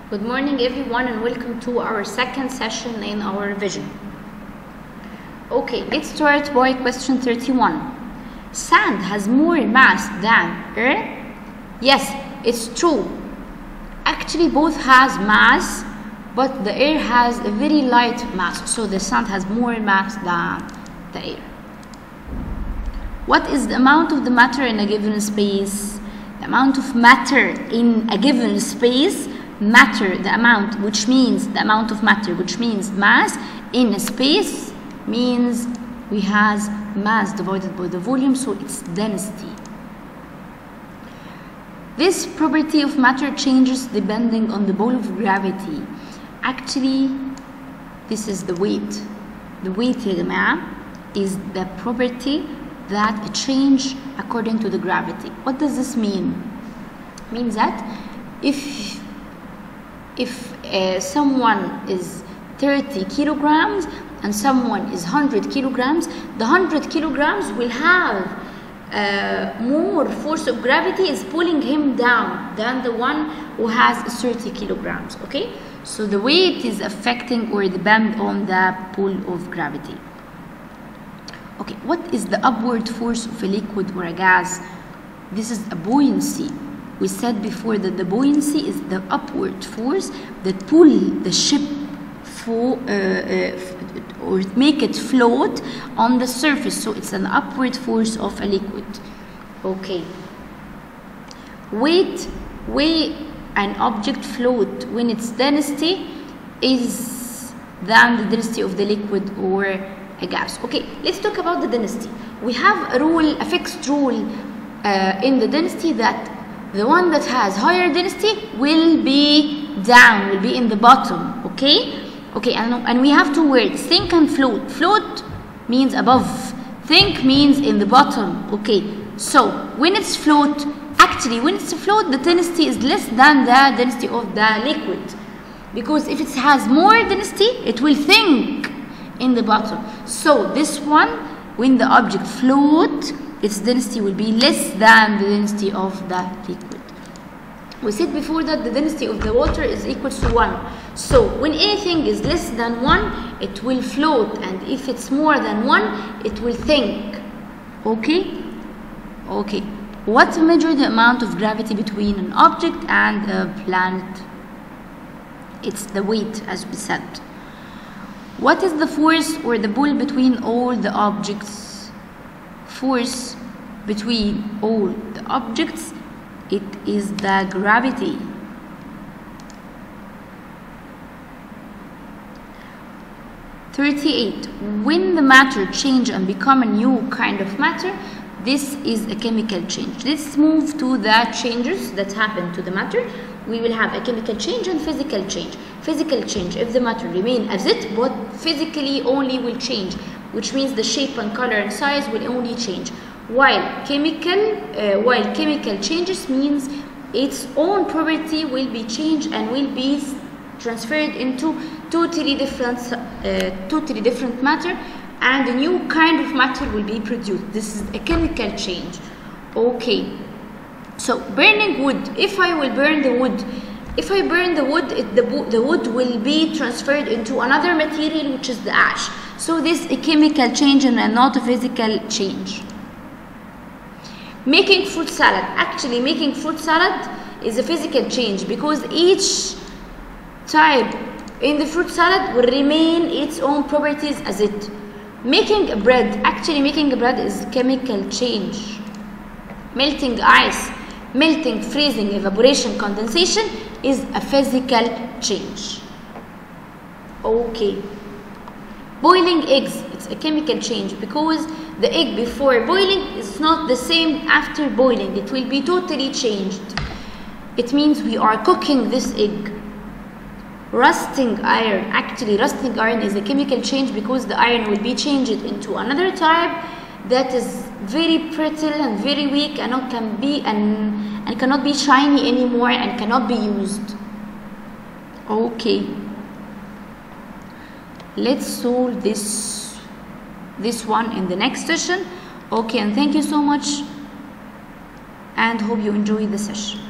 Good morning everyone and welcome to our second session in our revision. Okay, let's start by question 31. Sand has more mass than air? Yes, it's true. Actually both has mass, but the air has a very light mass, so the sand has more mass than the air. What is the amount of the matter in a given space? The amount of matter in a given space, matter, the amount, which means the amount of matter, which means mass in a space, means we has mass divided by the volume, so it's density. This property of matter changes depending on the ball of gravity. Actually, this is the weight. The weight يا جماعة is the property that change according to the gravity. What does this mean? It means that if someone is 30 kilograms and someone is 100 kilograms, the 100 kilograms will have more force of gravity is pulling him down than the one who has 30 kilograms. Okay, so the weight is affecting or depend on the pull of gravity. Okay, what is the upward force of a liquid or a gas? This is a buoyancy. We said before that the buoyancy is the upward force that pull the ship or make it float on the surface. So it's an upward force of a liquid. Okay. Weight an object float when its density is than the density of the liquid or a gas. Okay, let's talk about the density. We have a rule, a fixed rule in the density that the one that has higher density will be down, will be in the bottom. Okay? Okay, and we have two words, think and float. Float means above, think means in the bottom. Okay, so when it's float, actually when it's float, the density is less than the density of the liquid, because if it has more density, it will think in the bottom. So this one, when the object float, its density will be less than the density of the liquid. We said before that the density of the water is equal to 1. So when anything is less than 1, it will float, and if it's more than 1, it will think. Okay? Okay. What measure the amount of gravity between an object and a planet? It's the weight, as we said. What is the force or the pull between all the objects? Force between all the objects, it is the gravity. When the matter change and become a new kind of matter, this is a chemical change. Let's move to the changes that happen to the matter. We will have a chemical change and physical change. Physical change, if the matter remain as it, but physically only will change, which means the shape and color and size will only change. While chemical changes means its own property will be changed and will be transferred into totally different matter, and a new kind of matter will be produced. This is a chemical change. Okay. So burning wood, if I will burn the wood, the wood will be transferred into another material, which is the ash. So this is a chemical change and not a physical change. Making fruit salad. Actually, making fruit salad is a physical change, because each type in the fruit salad will remain its own properties as it. Making a bread. Actually, making a bread is chemical change. Melting ice. Melting, freezing, evaporation, condensation is a physical change. Okay. Boiling eggs, it's a chemical change, because the egg before boiling is not the same after boiling. It will be totally changed. It means we are cooking this egg. Rusting iron. Actually, rusting iron is a chemical change, because the iron will be changed into another type that is very brittle and very weak and cannot be shiny anymore and cannot be used. Okay. Let's solve this one in the next session. Okay, and thank you so much, and hope you enjoy the session.